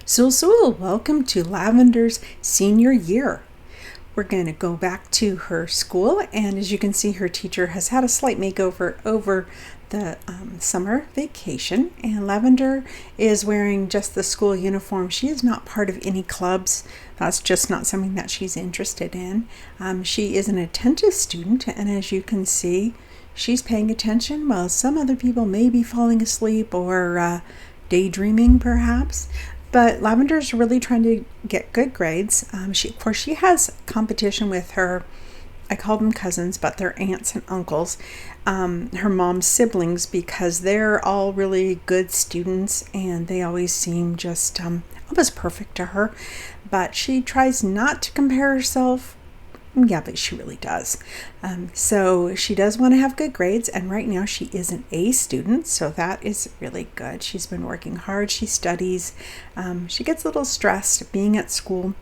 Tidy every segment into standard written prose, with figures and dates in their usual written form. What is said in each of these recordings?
Sul, welcome to Lavender's senior year. We're going to go back to her school, and as you can see, her teacher has had a slight makeover over the summer vacation, and Lavender is wearing just the school uniform. She is not part of any clubs. That's just not something that she's interested in. She is an attentive student, and as you can see, she's paying attention while some other people may be falling asleep or daydreaming perhaps. But Lavender's really trying to get good grades. She has competition with her, I call them cousins, but they're aunts and uncles, her mom's siblings, because they're all really good students and they always seem just almost perfect to her. But she tries not to compare herself. Yeah, but she really does. So she does want to have good grades, and right now she is an A student, so that is really good. She's been working hard. She studies. She gets a little stressed being at school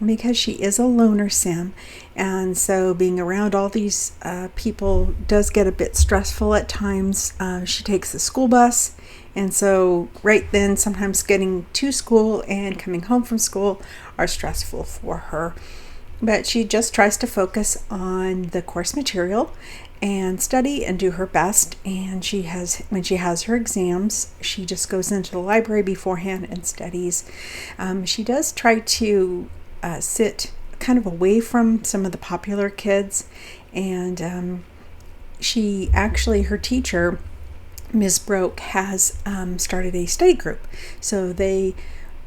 because she is a loner sim, and so being around all these people does get a bit stressful at times. She takes the school bus, and so right then sometimes getting to school and coming home from school are stressful for her. But she just tries to focus on the course material and study and do her best. And when she has her exams, she just goes into the library beforehand and studies. She does try to sit kind of away from some of the popular kids. And her teacher, Ms. Broke, has started a study group. So they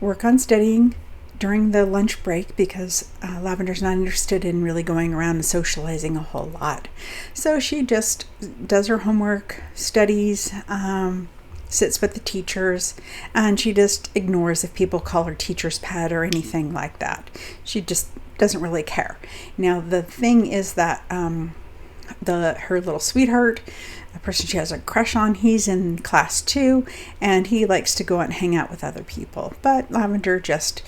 work on studying during the lunch break because Lavender's not interested in really going around and socializing a whole lot. So she just does her homework, studies, sits with the teachers, and she just ignores if people call her teacher's pet or anything like that. She just doesn't really care. Now, the thing is that her little sweetheart, a person she has a crush on, he's in class 2, and he likes to go out and hang out with other people. But Lavender just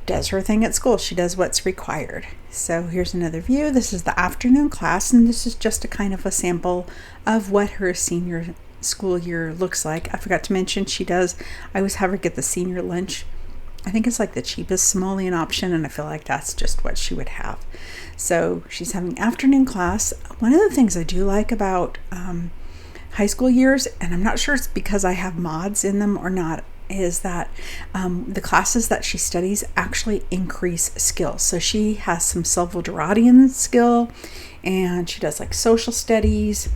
does her thing at school. She does what's required. So here's another view. This is the afternoon class, and this is just a kind of a sample of what her senior school year looks like. I forgot to mention I always have her get the senior lunch. I think it's like the cheapest simoleon option, and I feel like that's just what she would have. So she's having afternoon class. One of the things I do like about high school years, and I'm not sure it's because I have mods in them or not, is that the classes that she studies actually increase skills. So she has some Salvadoradian skill, and she does like social studies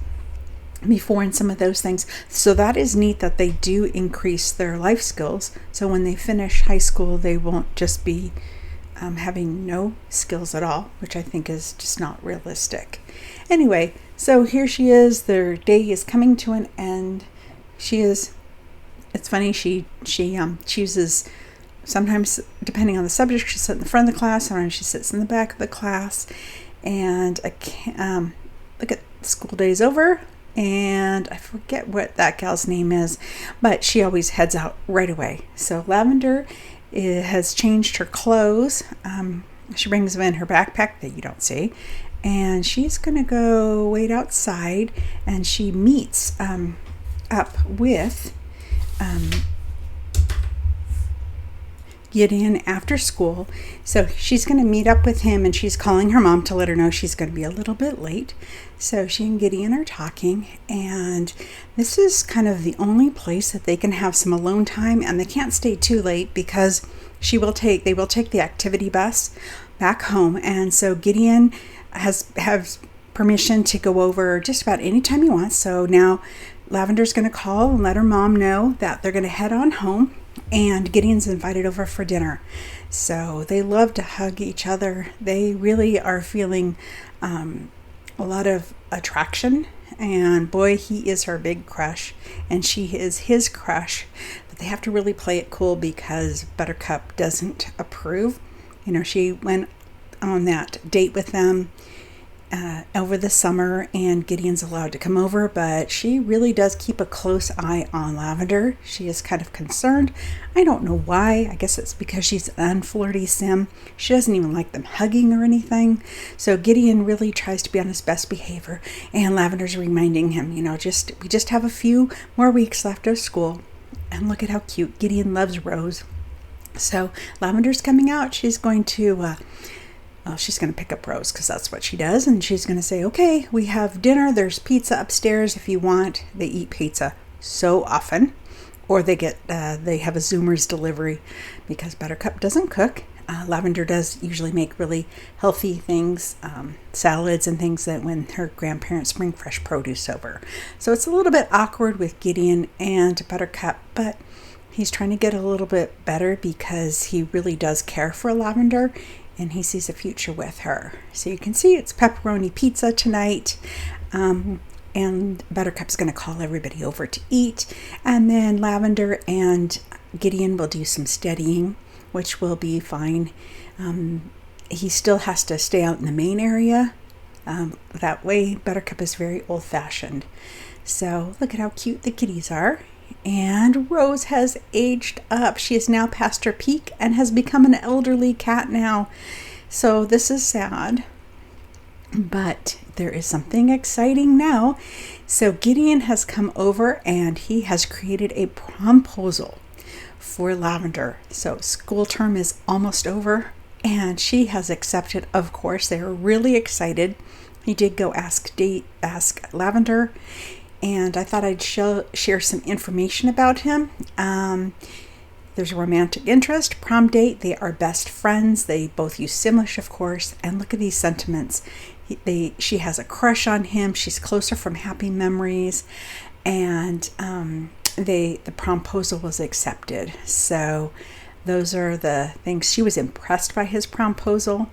before and some of those things. So that is neat that they do increase their life skills. So when they finish high school, they won't just be having no skills at all, which I think is just not realistic. Anyway, so here she is. Their day is coming to an end. It's funny, she chooses, sometimes depending on the subject, she'll sit in the front of the class, sometimes she sits in the back of the class, and look at school day's over, and I forget what that gal's name is, but she always heads out right away. So Lavender has changed her clothes. She brings them in her backpack that you don't see, and she's going to go wait outside, and she meets up with Gideon after school. So she's going to meet up with him, and she's calling her mom to let her know she's going to be a little bit late. So she and Gideon are talking, and this is kind of the only place that they can have some alone time, and they can't stay too late because they will take the activity bus back home. And so Gideon has permission to go over just about any time he wants. So now Lavender's going to call and let her mom know that they're going to head on home, and Gideon's invited over for dinner. So they love to hug each other. They really are feeling a lot of attraction, and boy, he is her big crush, and she is his crush. But they have to really play it cool because Buttercup doesn't approve. She went on that date with them over the summer, and Gideon's allowed to come over, but she really does keep a close eye on Lavender. She is kind of concerned. I don't know why. I guess it's because she's an unflirty sim. She doesn't even like them hugging or anything. So Gideon really tries to be on his best behavior, and Lavender's reminding him, we just have a few more weeks left of school. And look at how cute. Gideon loves Rose. So Lavender's coming out. She's going to she's going to pick up Rose because that's what she does. And she's going to say, okay, we have dinner. There's pizza upstairs if you want. They eat pizza so often. Or they have a Zoomer's delivery because Buttercup doesn't cook. Lavender does usually make really healthy things, salads and things that when her grandparents bring fresh produce over. So it's a little bit awkward with Gideon and Buttercup, but he's trying to get a little bit better because he really does care for Lavender and he sees a future with her. So you can see it's pepperoni pizza tonight. And Buttercup's going to call everybody over to eat. And then Lavender and Gideon will do some studying, which will be fine. He still has to stay out in the main area. That way, Buttercup is very old-fashioned. So look at how cute the kitties are. And Rose has aged up. She is now past her peak and has become an elderly cat now. So this is sad. But there is something exciting now. So Gideon has come over and he has created a promposal for Lavender. So school term is almost over and she has accepted, of course. They are really excited. He did go ask Lavender, and I thought I'd share some information about him. There's a romantic interest, prom date, they are best friends, they both use Simlish, of course, and look at these sentiments. She has a crush on him, she's closer from happy memories, and the promposal was accepted. So those are the things. She was impressed by his promposal,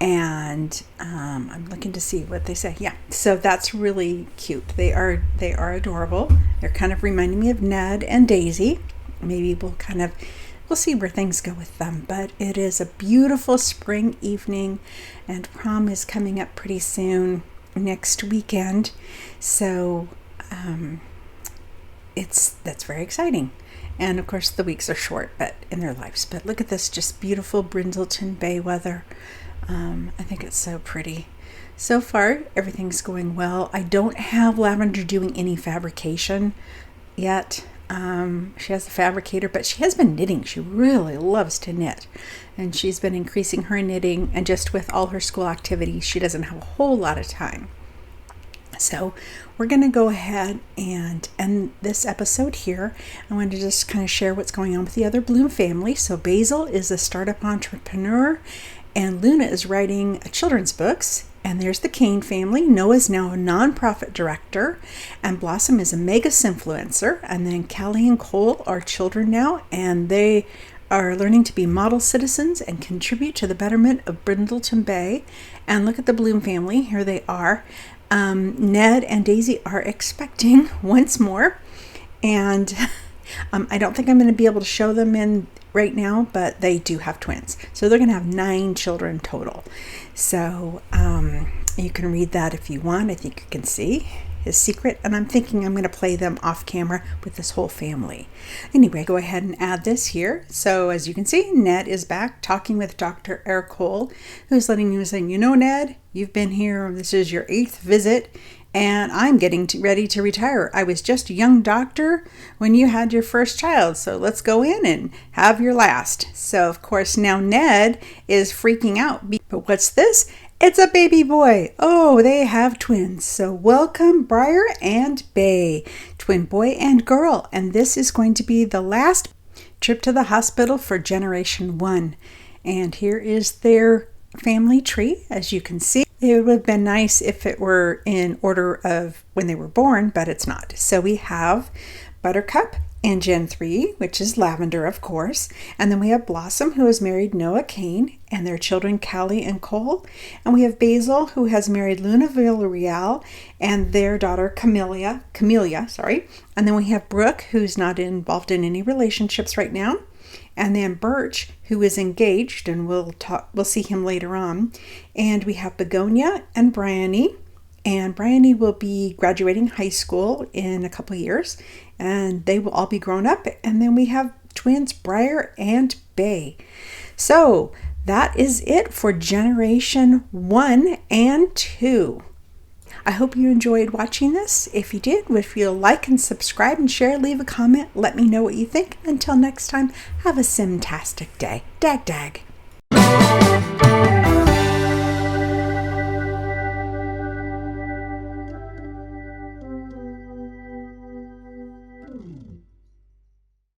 and I'm looking to see what they say. Yeah, so that's really cute. They are adorable. They're kind of reminding me of Ned and Daisy. Maybe we'll see where things go with them. But it is a beautiful spring evening, and prom is coming up pretty soon next weekend. So that's very exciting. And of course the weeks are short but in their lives. But look at this, just beautiful Brindleton Bay weather. I think it's so pretty. So far everything's going well. I don't have Lavender doing any fabrication yet. She has a fabricator, but she has been knitting. She really loves to knit, and she's been increasing her knitting, and just with all her school activities she doesn't have a whole lot of time. So we're going to go ahead and end this episode here. I wanted to just kind of share what's going on with the other Bloom family. So Basil is a startup entrepreneur, and Luna is writing children's books. And there's the Keene family. Noah's now a nonprofit director, and Blossom is a mega influencer. And then Callie and Cole are children now, and they are learning to be model citizens and contribute to the betterment of Brindleton Bay. And look at the Bloom family. Here they are. Ned and Daisy are expecting once more, and I don't think I'm going to be able to show them in right now, but they do have twins, so they're going to have 9 children total. So you can read that if you want. I think you can see his secret, and I'm thinking I'm going to play them off camera with this whole family. Anyway, go ahead and add this here. So as you can see, Ned is back talking with Dr. Eric Cole, who's letting you say, you know, Ned, you've been here, this is your 8th visit, and I'm getting ready to retire. I was just a young doctor when you had your first child, so let's go in and have your last. So of course now Ned is freaking out. But what's this? It's a baby boy. Oh, they have twins. So welcome Briar and Bay, twin boy and girl. And this is going to be the last trip to the hospital for generation 1. And here is their family tree, as you can see. It would have been nice if it were in order of when they were born, but it's not. So we have Buttercup and Gen 3, which is Lavender, of course. And then we have Blossom, who has married Noah Keene, and their children Callie and Cole. And we have Basil, who has married Luna Villarreal, and their daughter Camellia. And then we have Brooke, who's not involved in any relationships right now. And then Birch, who is engaged, and we'll see him later on. And we have Begonia and Bryony. And Bryony will be graduating high school in a couple of years, and they will all be grown up. And then we have twins Briar and Bay. So that is it for generation 1 and 2. I hope you enjoyed watching this. If you did, if you'll like and subscribe and share, leave a comment, let me know what you think. Until next time, have a simtastic day. Dag dag.